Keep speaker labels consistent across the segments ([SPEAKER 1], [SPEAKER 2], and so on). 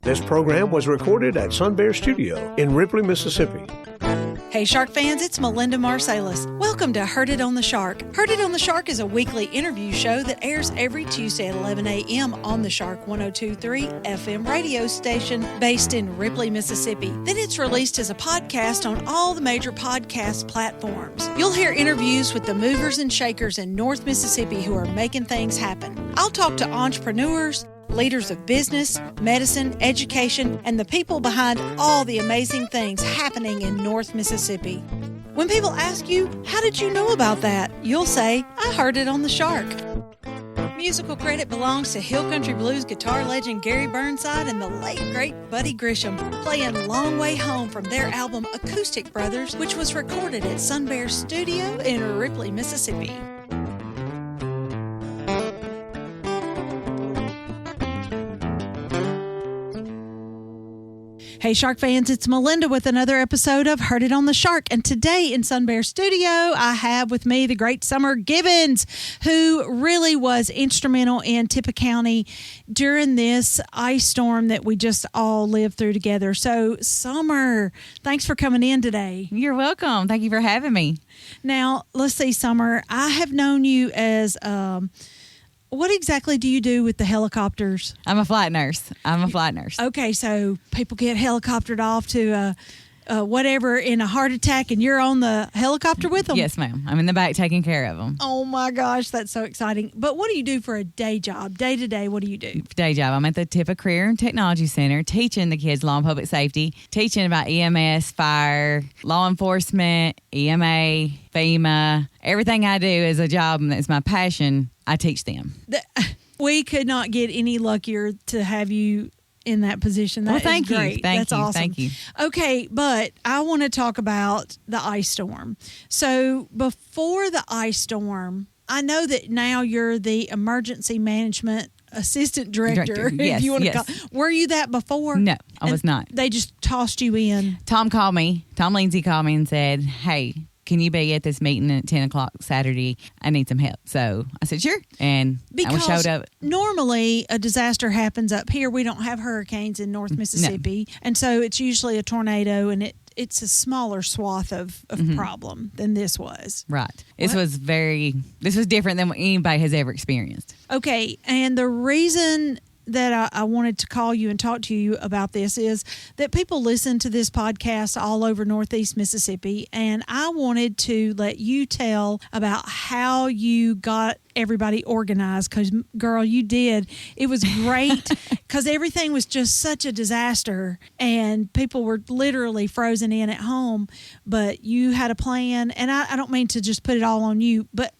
[SPEAKER 1] This program was recorded at Sun Bear Studio in Ripley, Mississippi.
[SPEAKER 2] Hey Shark fans, it's Melinda Marsalis. Welcome to Heard It on the Shark. Heard It on the Shark is a weekly interview show that airs every Tuesday at 11 a.m. on the Shark 102.3 FM radio station based in Ripley, Mississippi. Then it's released as a podcast on all the major podcast platforms. You'll hear interviews with the movers and shakers in North Mississippi who are making things happen. I'll talk to entrepreneurs, leaders of business, medicine, education, and the people behind all the amazing things happening in North Mississippi. When people ask you, how did you know about that? You'll say, I heard it on the Shark. Musical credit belongs to Hill Country Blues guitar legend Gary Burnside and the late great Buddy Grisham, playing Long Way Home from their album Acoustic Brothers, which was recorded at Sun Bear Studio in Ripley, Mississippi. Hey Shark fans, it's Melinda with another episode of Heard It on the Shark. And today in Sun Bear Studio, I have with me the great Summer Gibens, who really was instrumental in Tippah County during this ice storm that we just all lived through together. So Summer, thanks for coming in today.
[SPEAKER 3] You're welcome. Thank you for having me.
[SPEAKER 2] Now, let's see, Summer, I have known you as... what exactly do you do with the helicopters?
[SPEAKER 3] I'm a flight nurse.
[SPEAKER 2] Okay, so people get helicoptered off to whatever in a heart attack, and you're on the helicopter with them?
[SPEAKER 3] Yes, ma'am. I'm in the back taking care of them.
[SPEAKER 2] Oh, my gosh, that's so exciting. But what do you do for a day job? Day to day, what do you do?
[SPEAKER 3] Day job. I'm at the Tippah Career and Technology Center teaching the kids law and public safety, teaching about EMS, fire, law enforcement, EMA, FEMA. Everything I do is a job and it's my passion. I teach them.
[SPEAKER 2] We could not get any luckier to have you in that position. That
[SPEAKER 3] thank
[SPEAKER 2] is great.
[SPEAKER 3] you. That's
[SPEAKER 2] awesome.
[SPEAKER 3] Thank you.
[SPEAKER 2] Okay, but I want to talk about the ice storm. So before the ice storm, I know that now you're the emergency management assistant director.
[SPEAKER 3] Yes,
[SPEAKER 2] if you want
[SPEAKER 3] yes.
[SPEAKER 2] to call. Were you that before?
[SPEAKER 3] No, I was not.
[SPEAKER 2] They just tossed you in.
[SPEAKER 3] Tom Lindsay called me and said, hey, can you be at this meeting at 10 o'clock Saturday? I need some help. So I said, sure. And I showed up.
[SPEAKER 2] Normally a disaster happens up here. We don't have hurricanes in North Mississippi. No. And so it's usually a tornado, and it's a smaller swath of problem than this was.
[SPEAKER 3] Right. This was different than what anybody has ever experienced.
[SPEAKER 2] Okay. And the reason that I wanted to call you and talk to you about this is that people listen to this podcast all over Northeast Mississippi, and I wanted to let you tell about how you got everybody organized, because, girl, you did. It was great because everything was just such a disaster, and people were literally frozen in at home, but you had a plan, and I don't mean to just put it all on you, but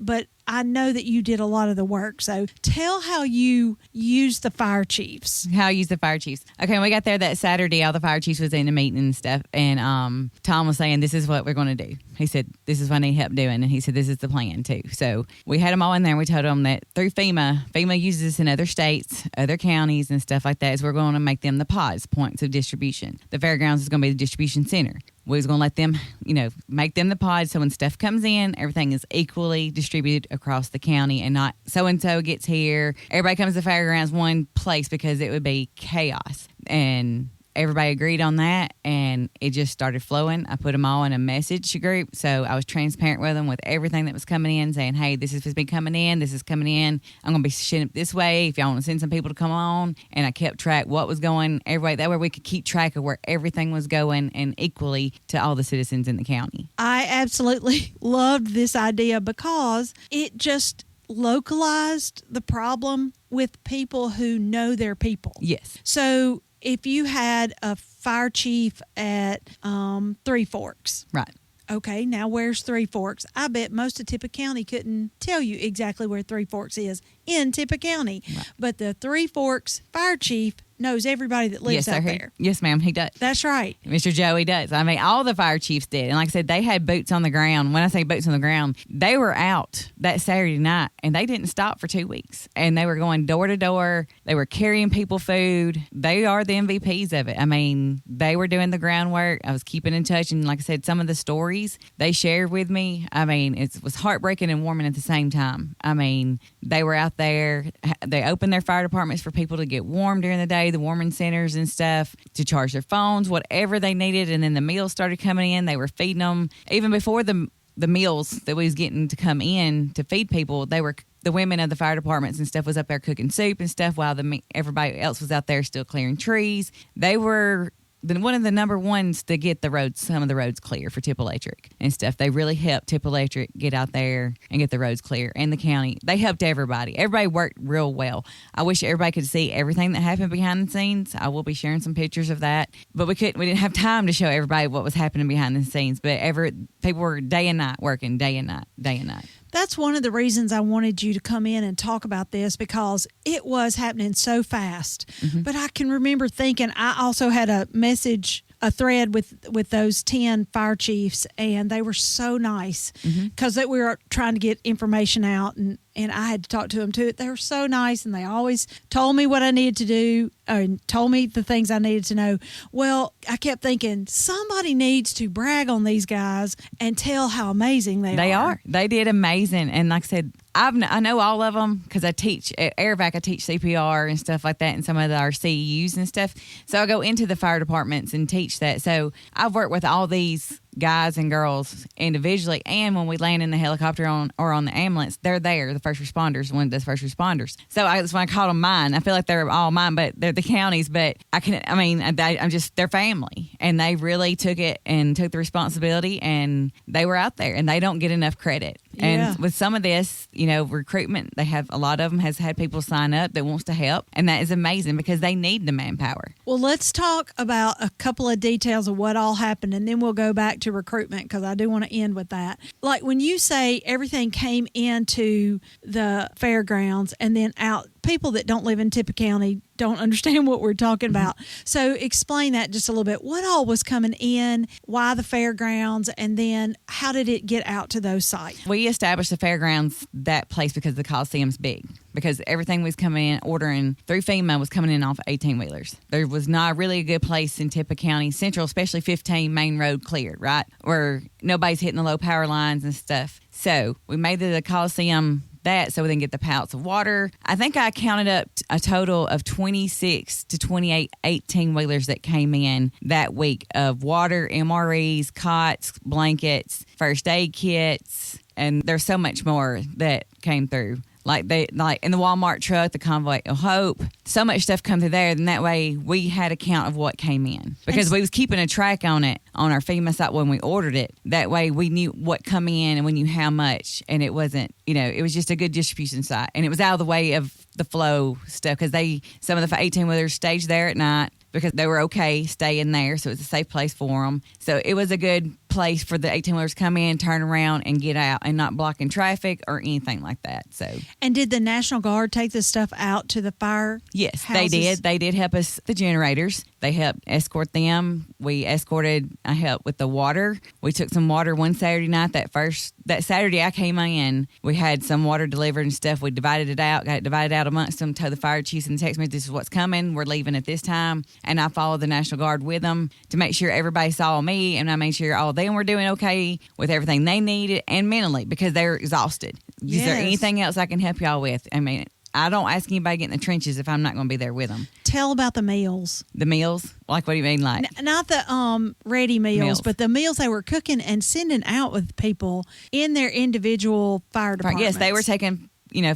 [SPEAKER 2] I know that you did a lot of the work. So tell how you used the fire chiefs.
[SPEAKER 3] How I used the fire chiefs. Okay, when we got there that Saturday, all the fire chiefs was in the meeting and stuff. And Tom was saying, this is what we're going to do. He said, this is what I need help doing. And he said, this is the plan too. So we had them all in there. And we told them that through FEMA uses this in other states, other counties and stuff like that. So we're going to make them the pods, points of distribution. The fairgrounds is going to be the distribution center. We was going to let them, make them the pods so when stuff comes in, everything is equally distributed across the county and not so-and-so gets here. Everybody comes to the fairgrounds one place because it would be chaos. And everybody agreed on that, and it just started flowing. I put them all in a message group, so I was transparent with them with everything that was coming in, saying, hey, this has been coming in, this is coming in. I'm going to be shitting it this way if y'all want to send some people to come on. And I kept track what was going everywhere. That way we could keep track of where everything was going and equally to all the citizens in the county.
[SPEAKER 2] I absolutely loved this idea because it just localized the problem with people who know their people.
[SPEAKER 3] Yes.
[SPEAKER 2] So if you had a fire chief at Three Forks.
[SPEAKER 3] Right.
[SPEAKER 2] Okay, now where's Three Forks? I bet most of Tippah County couldn't tell you exactly where Three Forks is in Tippah County. Right. But the Three Forks fire chief knows everybody that lives out there.
[SPEAKER 3] Yes, ma'am, he does.
[SPEAKER 2] That's right.
[SPEAKER 3] Mr. Joey does. I mean, all the fire chiefs did. And like I said, they had boots on the ground. When I say boots on the ground, they were out that Saturday night, and they didn't stop for 2 weeks. And they were going door to door. They were carrying people food. They are the MVPs of it. I mean, they were doing the groundwork. I was keeping in touch. And like I said, some of the stories they shared with me, I mean, it was heartbreaking and warming at the same time. I mean, they were out there. They opened their fire departments for people to get warm during the day. the warming centers and stuff to charge their phones, whatever they needed. And then the meals started coming in. They were feeding them. Even before the meals that we was getting to come in to feed people, the women of the fire departments and stuff was up there cooking soup and stuff while everybody else was out there still clearing trees. They were one of the number ones to get some of the roads clear for Tippah Electric and stuff. They really helped Tippah Electric get out there and get the roads clear. And the county, they helped everybody. Everybody worked real well. I wish everybody could see everything that happened behind the scenes. I will be sharing some pictures of that. But we didn't have time to show everybody what was happening behind the scenes. But people were day and night working, day and night.
[SPEAKER 2] That's one of the reasons I wanted you to come in and talk about this, because it was happening so fast. Mm-hmm. But I can remember thinking, I also had a thread with those 10 fire chiefs, and they were so nice because we were trying to get information out, and I had to talk to them too. They were so nice, and they always told me what I needed to do and told me the things I needed to know. Well, I kept thinking, somebody needs to brag on these guys and tell how amazing they are.
[SPEAKER 3] They did amazing. And like I said, I know all of them because I teach at AirVac. I teach CPR and stuff like that, and some of our CEUs and stuff. So I go into the fire departments and teach that. So I've worked with all these guys and girls individually, and when we land in the helicopter or on the ambulance, they're there, the first responders, one of those first responders. So that's when I called them mine. I feel like they're all mine, but they're the county's. But they're family, and they really took it and took the responsibility, and they were out there, and they don't get enough credit. Yeah. And with some of this, recruitment, they have a lot of them has had people sign up that wants to help, and that is amazing because they need the manpower.
[SPEAKER 2] Well, let's talk about a couple of details of what all happened, and then we'll go back to recruitment because I do want to end with that. Like when you say everything came into the fairgrounds and then out, people that don't live in Tippah County don't understand what we're talking about. So explain that just a little bit. What all was coming in, why the fairgrounds, and then how did it get out to those sites?
[SPEAKER 3] We established the fairgrounds, that place, because the Coliseum's big. Because everything was coming in, ordering through FEMA was coming in off 18-wheelers. There was not really a good place in Tippah County Central, especially 15 main road cleared, right? Where nobody's hitting the low power lines and stuff. So we made the Coliseum that so we didn't get the pallets of water. I think I counted up a total of 26 to 28 18-wheelers that came in that week of water, MREs, cots, blankets, first aid kits, and there's so much more that came through. Like in the Walmart truck, the Convoy of Hope, so much stuff come through there. And that way we had a count of what came in because we was keeping a track on it on our FEMA site when we ordered it. That way we knew what come in and we knew how much, and it wasn't, it was just a good distribution site, and it was out of the way of the flow stuff because some of the 18-wheelers staged there at night because they were okay staying there, so it's a safe place for them. So it was a good place for the 18-wheelers to come in, turn around, and get out, and not blocking traffic or anything like that. So,
[SPEAKER 2] and did the National Guard take this stuff out to the fire?
[SPEAKER 3] Yes,
[SPEAKER 2] houses?
[SPEAKER 3] They did. They did help us, the generators. They helped escort them. I helped with the water. We took some water one Saturday night. That Saturday I came in, we had some water delivered and stuff. We got it divided out amongst them, told the fire chiefs and text me, this is what's coming. We're leaving at this time. And I followed the National Guard with them to make sure everybody saw me, and I made sure all of them were doing okay with everything they needed and mentally because they're exhausted. Yes. Is there anything else I can help y'all with? I mean, I don't ask anybody to get in the trenches if I'm not going to be there with them.
[SPEAKER 2] Tell about the meals.
[SPEAKER 3] The meals? Like, what do you mean, like?
[SPEAKER 2] Not the ready meals, but the meals they were cooking and sending out with people in their individual fire departments.
[SPEAKER 3] Yes, they were taking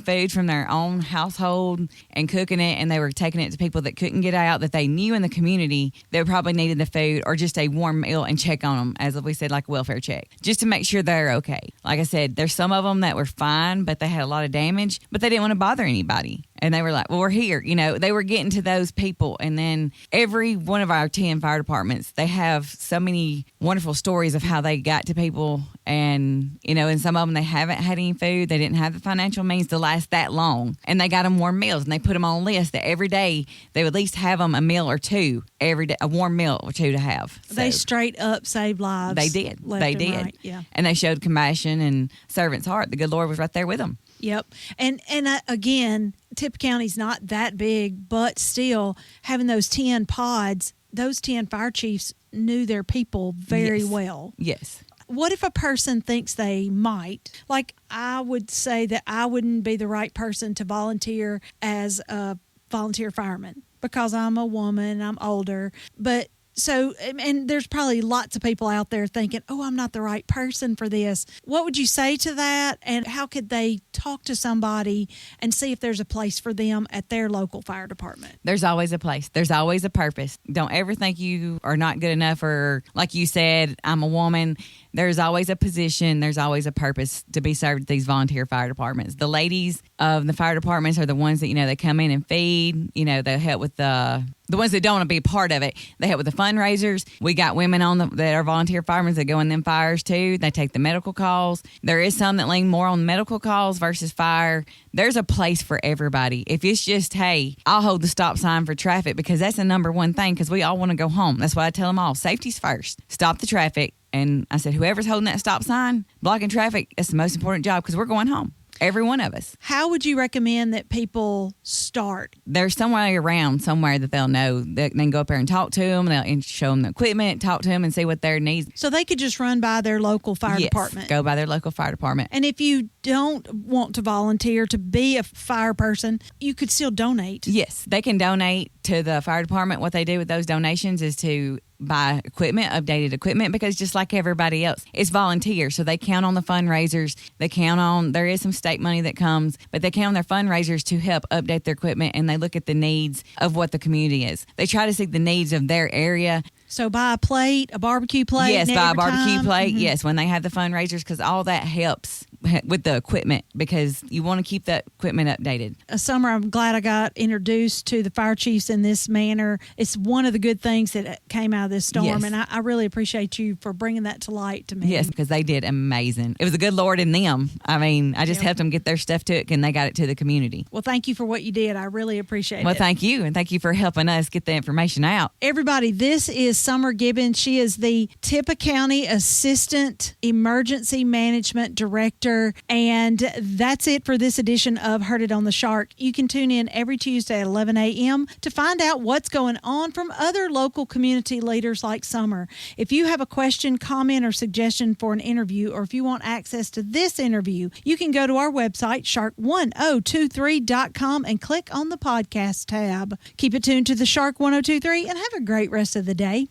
[SPEAKER 3] food from their own household and cooking it, and they were taking it to people that couldn't get out, that they knew in the community that probably needed the food or just a warm meal, and check on them, as we said, like a welfare check, just to make sure they're okay. Like I said, there's some of them that were fine, but they had a lot of damage, but they didn't want to bother anybody. And they were like, well, we're here. They were getting to those people. And then every one of our 10 fire departments, they have so many wonderful stories of how they got to people. And, and some of them, they haven't had any food. They didn't have the financial means to last that long. And they got them warm meals. And they put them on a list that every day they would at least have them a meal or two every day, a warm meal or two to have. So
[SPEAKER 2] they straight up saved lives.
[SPEAKER 3] They did. They did.
[SPEAKER 2] Right. Yeah.
[SPEAKER 3] And they showed compassion and servant's heart. The good Lord was right there with them.
[SPEAKER 2] Yep. And again, Tippah County's not that big, but still having those 10 pods, those 10 fire chiefs knew their people very well.
[SPEAKER 3] Yes.
[SPEAKER 2] What if a person thinks they might? Like, I would say that I wouldn't be the right person to volunteer as a volunteer fireman because I'm a woman, I'm older. But so, and there's probably lots of people out there thinking, oh, I'm not the right person for this. What would you say to that? And how could they talk to somebody and see if there's a place for them at their local fire department?
[SPEAKER 3] There's always a place. There's always a purpose. Don't ever think you are not good enough, or like you said, I'm a woman. There's always a position. There's always a purpose to be served at these volunteer fire departments. The ladies of the fire departments are the ones that, they come in and feed. They help with the ones that don't want to be a part of it. They help with the fundraisers. We got women that are volunteer firemen that go in them fires too. They take the medical calls. There is some that lean more on medical calls versus fire. There's a place for everybody. If it's just, hey, I'll hold the stop sign for traffic, because that's the number one thing, because we all want to go home. That's why I tell them all, safety's first. Stop the traffic. And I said, whoever's holding that stop sign, blocking traffic, that's the most important job, because we're going home. Every one of us.
[SPEAKER 2] How would you recommend that people start?
[SPEAKER 3] There's somewhere around somewhere that they'll know. They can go up there and talk to them. They'll show them the equipment, talk to them, and see what their needs.
[SPEAKER 2] So they could just run by their local fire department.
[SPEAKER 3] Go by their local fire department.
[SPEAKER 2] And if you don't want to volunteer to be a fire person, you could still donate.
[SPEAKER 3] Yes, they can donate to the fire department. What they do with those donations is to buy equipment, updated equipment, because just like everybody else, it's volunteer. So they count on the fundraisers. They count on, there is some state money that comes, but they count on their fundraisers to help update their equipment, and they look at the needs of what the community is. They try to see the needs of their area.
[SPEAKER 2] So buy a plate, a barbecue plate.
[SPEAKER 3] Yes, buy a barbecue
[SPEAKER 2] time.
[SPEAKER 3] plate. Mm-hmm. Yes, when they have the fundraisers, because all that helps with the equipment, because you want to keep that equipment updated.
[SPEAKER 2] Summer, I'm glad I got introduced to the fire chiefs in this manner. It's one of the good things that came out of this storm,
[SPEAKER 3] yes.
[SPEAKER 2] and I really appreciate you for bringing that to light to me.
[SPEAKER 3] Yes, because they did amazing. It was the good Lord in them. I mean, I just helped them get their stuff to it, and they got it to the community.
[SPEAKER 2] Well, thank you for what you did. I really appreciate it.
[SPEAKER 3] Well, thank you, and thank you for helping us get the information out.
[SPEAKER 2] Everybody, this is Summer Gibens. She is the Tippah County Assistant Emergency Management Director, and that's it for this edition of Heard It on the Shark. You can tune in every Tuesday at 11 a.m. to find out what's going on from other local community leaders like Summer. If you have a question, comment, or suggestion for an interview, or if you want access to this interview, you can go to our website, shark1023.com, and click on the podcast tab. Keep it tuned to the Shark 1023 and have a great rest of the day.